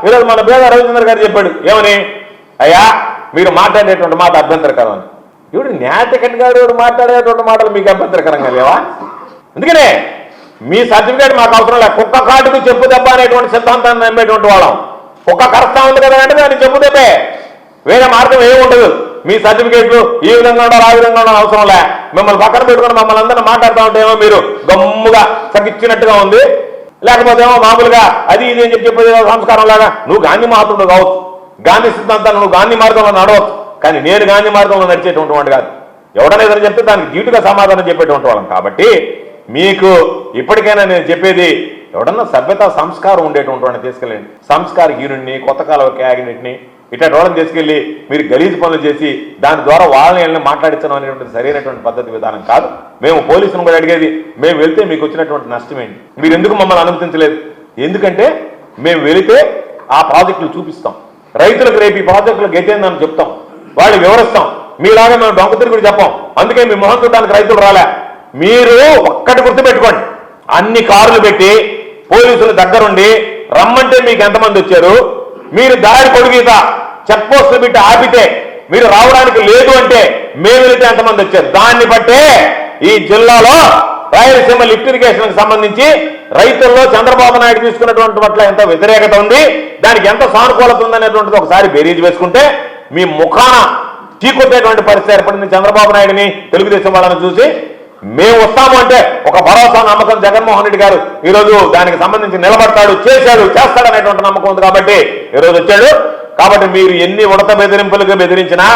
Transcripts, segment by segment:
ఈరోజు మన బేద రవిచంద్ర గారు చెప్పాడు ఏమని, అయ్యా మీరు మాట్లాడేటువంటి మాట అభ్యంతరకరం అని. ఇప్పుడు న్యాయటికెట్ గారు మాట్లాడేటువంటి మాటలు మీకు అభ్యంతరకరంగా లేవా? అందుకనే మీ సర్టిఫికేట్ మాకు అవసరం లేదు. కుక్క కాటుకు చెప్పు దెబ్బ అనేటువంటి సిద్ధాంతాన్ని నమ్మేటువంటి వాళ్ళం. కుక్క కరస్తా ఉంది కదా అంటే దాన్ని చెప్పు దెబ్బే, వేరే మార్గం ఏమి ఉండదు. మీ సర్టిఫికేట్లు ఈ విధంగా ఉండాలి ఆ విధంగా ఉండాలి అవసరం లే. మిమ్మల్ని పక్కన పెట్టుకుని మమ్మల్ని అందరినీ మాట్లాడుతూ ఉంటేమో మీరు గమ్ముగా సగిచ్చినట్టుగా ఉంది, లేకపోతే ఏమో మామూలుగా అది ఇది అని చెప్పేది సంస్కారం లాగా. నువ్వు గాంధీ మహాత్ముడు కావచ్చు, గాంధీ సిద్ధాంతాన్ని నువ్వు గాంధీ మార్గంలో నడవచ్చు, కానీ నేను గాంధీ మార్గంలో నడిచేటువంటి వాడు కాదు. ఎవడనేదని చెప్తే దానికి డ్యూటీగా సమాధానం చెప్పేటువంటి వాళ్ళం. కాబట్టి మీకు ఇప్పటికైనా నేను చెప్పేది, ఎవడన్నా సభ్యత సంస్కారం ఉండేటువంటి వాడిని తీసుకెళ్ళండి. సంస్కారహీనుడిని, కొత్త కాలం క్యాబినెట్ని ఇట్లాంటి వాళ్ళని తీసుకెళ్ళి మీరు గలీజు పనులు చేసి దాని ద్వారా వాళ్ళని మాట్లాడించడం అనేటువంటి సరైనటువంటి పద్ధతి విధానం కాదు. మేము పోలీసులను కూడా అడిగేది, మేము వెళ్తే మీకు వచ్చినటువంటి నష్టమేంటి, మీరు ఎందుకు మమ్మల్ని అనుమతించలేదు? ఎందుకంటే మేము వెళితే ఆ ప్రాజెక్టులు చూపిస్తాం, రైతులకు రేపు ఈ ప్రాజెక్టులు గెట్టేందని చెప్తాం, వాళ్ళు వివరిస్తాం. మీలాగా మేము డొంక తిరుగుడు చెప్పాం. అందుకే మీ మొహం చూడడానికి రైతులు రాలే. మీరు ఒక్కటి గుర్తుపెట్టుకోండి, అన్ని కార్లు పెట్టి పోలీసుల దగ్గరుండి రమ్మంటే మీకు ఎంతమంది వచ్చారు? మీరు దారి పొడిగీత చెక్ పోస్టులు పెట్టి ఆపితే మీరు రావడానికి లేదు అంటే మేము వెళితే ఎంతమంది వచ్చారు? దాన్ని బట్టే ఈ జిల్లాలో రాయలసీమ లిఫ్ట్ ఇరిగేషన్ సంబంధించి రైతుల్లో చంద్రబాబు నాయుడు తీసుకున్నటువంటి పట్ల ఎంత వ్యతిరేకత ఉంది, దానికి ఎంత సానుకూలత ఉందనేటువంటిది ఒకసారి బేరీజ్ వేసుకుంటే మీ ముఖాన చీకొట్టేటువంటి పరిస్థితి ఏర్పడింది. చంద్రబాబు నాయుడిని తెలుగుదేశం వాళ్ళని చూసి మేము వస్తాము అంటే ఒక భరోసా నమ్మకం జగన్మోహన్ రెడ్డి గారు ఈరోజు దానికి సంబంధించి నిలబడతాడు, చేశాడు, చేస్తాడు అనేటువంటి నమ్మకం ఉంది కాబట్టి ఈరోజు వచ్చాడు. కాబట్టి మీరు ఎన్ని ఉడత బెదిరింపులకు బెదిరించినా,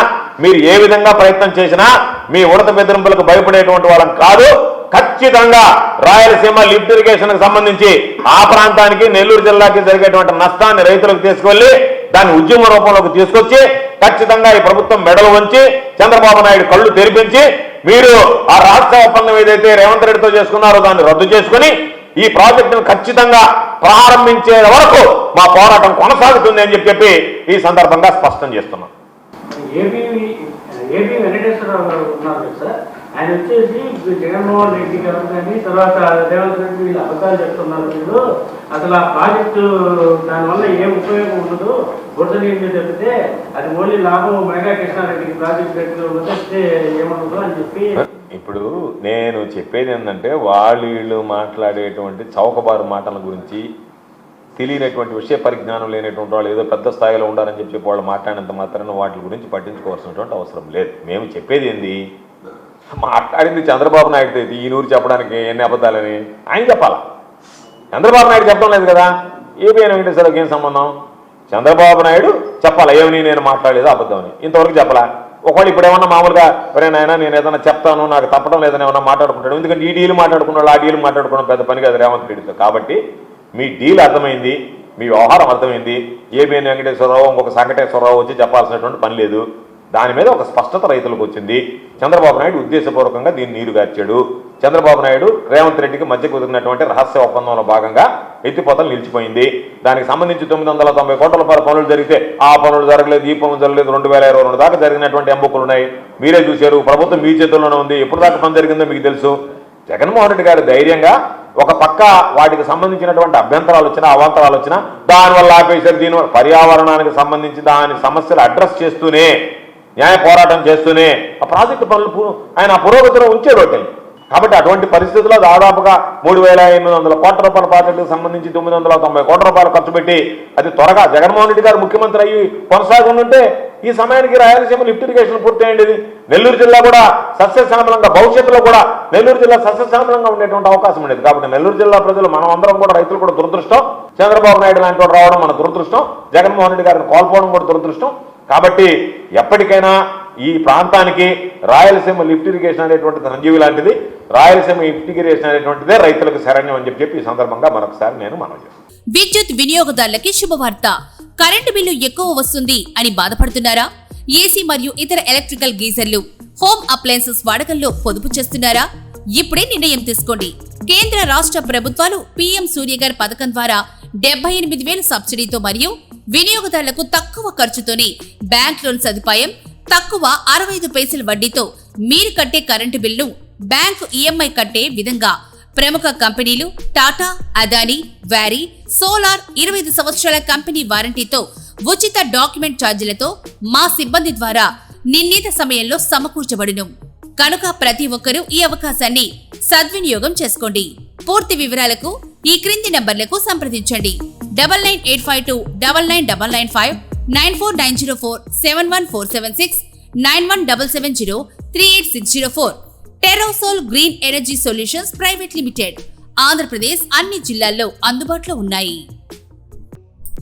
మీరు ఏ విధంగా ప్రయత్నం చేసినా మీ ఉడత బెదిరింపులకు భయపడేటువంటి వాళ్ళం కాదు. ఖచ్చితంగా రాయలసీమ లిఫ్ట్ ఇరిగేషన్ సంబంధించి ఆ ప్రాంతానికి నెల్లూరు జిల్లాకి జరిగేటువంటి నష్టాన్ని రైతులకు తీసుకెళ్లి దాన్ని ఉద్యమ రూపంలోకి తీసుకొచ్చి ఖచ్చితంగా ఈ ప్రభుత్వం మెడలు వంచి చంద్రబాబు నాయుడు కళ్ళు తెరిపించి మీరు ఆ రాష్ట్ర ఒప్పందం ఏదైతే రేవంత్ రెడ్డితో చేసుకున్నారో దాన్ని రద్దు చేసుకుని ఈ ప్రాజెక్టును ఖచ్చితంగా ప్రారంభించే వరకు మా పోరాటం కొనసాగుతుంది అని చెప్పి ఈ సందర్భంగా స్పష్టం చేస్తున్నాం. ఏపీ వెంకటేశ్వరరావు గారు ఉన్నారు సార్, ఆయన వచ్చేసి జగన్మోహన్ రెడ్డి గారు కానీ తర్వాత రేవంత్ రెడ్డి వీళ్ళు అబద్ధాలు చెప్తున్నారు. మీరు అసలు ఆ ప్రాజెక్టు దానివల్ల ఏం ఉపయోగం ఉండదు, బురద నీళ్ళు తప్పితే అది ఓన్లీ లాభం మెగా కృష్ణారెడ్డికి ప్రాజెక్ట్ వదిలిస్తే ఏమఉండదు అని చెప్పి. ఇప్పుడు నేను చెప్పేది ఏంటంటే వాళ్ళు మాట్లాడేటువంటి చౌకబారు మాటల గురించి తెలియనటువంటి విషయ పరిజ్ఞానం లేనటువంటి వాళ్ళు ఏదో పెద్ద స్థాయిలో ఉండాలని చెప్పి వాళ్ళు మాట్లాడినంత మాత్రాన వాటి గురించి పట్టించుకోవాల్సినటువంటి అవసరం లేదు. మేము చెప్పేది ఏంది, మాట్లాడింది చంద్రబాబు నాయుడు అయితే ఈ నూరు చెప్పడానికి ఎన్ని అబద్ధాలని ఆయన చెప్పాలా? చంద్రబాబు నాయుడు చెప్పడం లేదు కదా. ఏపీ వెంకటేశ్వరరావుకి ఏం సంబంధం? చంద్రబాబు నాయుడు చెప్పాలా ఏమని నేను మాట్లాడలేదు అబద్ధం అని, ఇంతవరకు చెప్పాలా. ఒకవేళ ఇప్పుడు ఏమన్నా మామూలుగా ఎవరైనా నేను ఏదైనా చెప్తాను నాకు తప్పడం లేదని ఏమన్నా మాట్లాడుకుంటాడు. ఎందుకంటే ఈ డీలు మాట్లాడుకున్నాడు ఆ డీలు మాట్లాడుకోవడం పెద్ద పని కాదు రేవంత్ రెడ్డితో. కాబట్టి మీ డీల్ అర్థమైంది, మీ వ్యవహారం అర్థమైంది. ఏబీ వెంకటేశ్వరరావు ఇంకొక వెంకటేశ్వరరావు వచ్చి చెప్పాల్సినటువంటి పని లేదు. దాని మీద ఒక స్పష్టత రైతులకు వచ్చింది. చంద్రబాబు నాయుడు ఉద్దేశపూర్వకంగా దీన్ని నీరుగార్చాడు. చంద్రబాబు నాయుడు రేవంత్ రెడ్డికి మధ్య కుదిరినటువంటి రహస్య ఒప్పందంలో భాగంగా ఎత్తిపోతలు నిలిచిపోయింది. దానికి సంబంధించి 990 కోట్ల రూపాయల పనులు జరిగితే ఆ పనులు జరగలేదు, ఈ పనులు జరగలేదు. 2022 దాకా జరిగినటువంటి ఎంబుకులు ఉన్నాయి, మీరే చూశారు. ప్రభుత్వం మీ చేతుల్లోనే ఉంది. ఎప్పుడు దాకా పని జరిగిందో మీకు తెలుసు. జగన్మోహన్ రెడ్డి గారు ధైర్యంగా ఒక పక్క వాటికి సంబంధించినటువంటి అభ్యంతరాలు వచ్చినా అవాంతరాలు వచ్చినా దానివల్ల ఆపేశారు. దీనివల్ల పర్యావరణానికి సంబంధించి దాని సమస్యలు అడ్రస్ చేస్తూనే న్యాయ పోరాటం చేస్తూనే ఆ ప్రాజెక్టు పనులు ఆయన పురోగతిలో ఉంచేటట్టు. కాబట్టి అటువంటి పరిస్థితుల్లో దాదాపుగా 3,800 కోట్ల రూపాయల ప్రాజెక్టుకు సంబంధించి 990 కోట్ల రూపాయలు ఖర్చు పెట్టి అది త్వరగా జగన్మోహన్ రెడ్డి గారు ముఖ్యమంత్రి అయ్యి కొనసాగుతుంటే ఈ సమయానికి రాయలసీమ లిఫ్ట్ ఇరిగేషన్ పూర్తయింది. నెల్లూరు జిల్లా కూడా సస్యశ్యామలంగా, భవిష్యత్తులో కూడా నెల్లూరు జిల్లా సస్యశ్యామలంగా ఉండేటువంటి అవకాశం ఉండేది. కాబట్టి నెల్లూరు జిల్లా ప్రజలు మనం అందరం కూడా రైతులు కూడా దురదృష్టం, చంద్రబాబు నాయుడు లాంటి వాడు రావడం మన దురదృష్టం, జగన్మోహన్ రెడ్డి గారిని కోల్పోవడం కూడా దురదృష్టం. కాబట్టి ఎప్పటికైనా ఈ ప్రాంతానికి రాయలసీమ లిఫ్ట్ ఇరిగేషన్ అనేటువంటిది సంజీవి లాంటిది. రాయలసీమ లిఫ్ట్ ఇరిగేషన్ అనేటువంటిదే రైతులకు శరణ్యం అని చెప్పి ఈ సందర్భంగా మరొకసారి నేను మనవి చేస్తాను. విద్యుత్ వినియోగదారులకి శుభవార్త. కరెంటు బిల్లు ఎక్కువ వస్తుంది అని బాధపడుతున్నారా? ఏసీ మరియు ఇతర ఎలక్ట్రికల్ గీజర్లు, హోమ్ అప్లయన్సెస్ వాడకంలో పొదుపు చేస్తున్నారా? ఇప్పుడే నిర్ణయం తీసుకోండి. కేంద్ర రాష్ట్ర ప్రభుత్వాలు పీఎం సూర్యగర్ పథకం ద్వారా 78,000 సబ్సిడీతో మరియు వినియోగదారులకు తక్కువ ఖర్చుతోనే బ్యాంక్ లోన్ సదుపాయం, తక్కువ 65 పైసల వడ్డీతో మీరు కట్టే కరెంటు బిల్లు బ్యాంకు ఈఎంఐ కట్టే విధంగా ప్రముఖ కంపెనీలు టాటా, అదానీ, వారీ, సోలార్ 25 సంవత్సరాల కంపెనీ వారంటీతో ఉచిత డాక్యుమెంట్ ఛార్జీలతో మా సిబ్బంది ద్వారా నిర్ణీత సమయంలో సమకూర్చబడును. కనుక ప్రతి ఒక్కరూ ఈ అవకాశాన్ని సద్వినియోగం చేసుకోండి. పూర్తి వివరాలకు ఈ క్రింది నంబర్లకు సంప్రదించండి. 9985299995, 9490471476, 9177038604. Terosol green energy solutions private limited. Andhra Pradesh అన్ని జిల్లాల్లో అందుబాటులో ఉన్నాయి.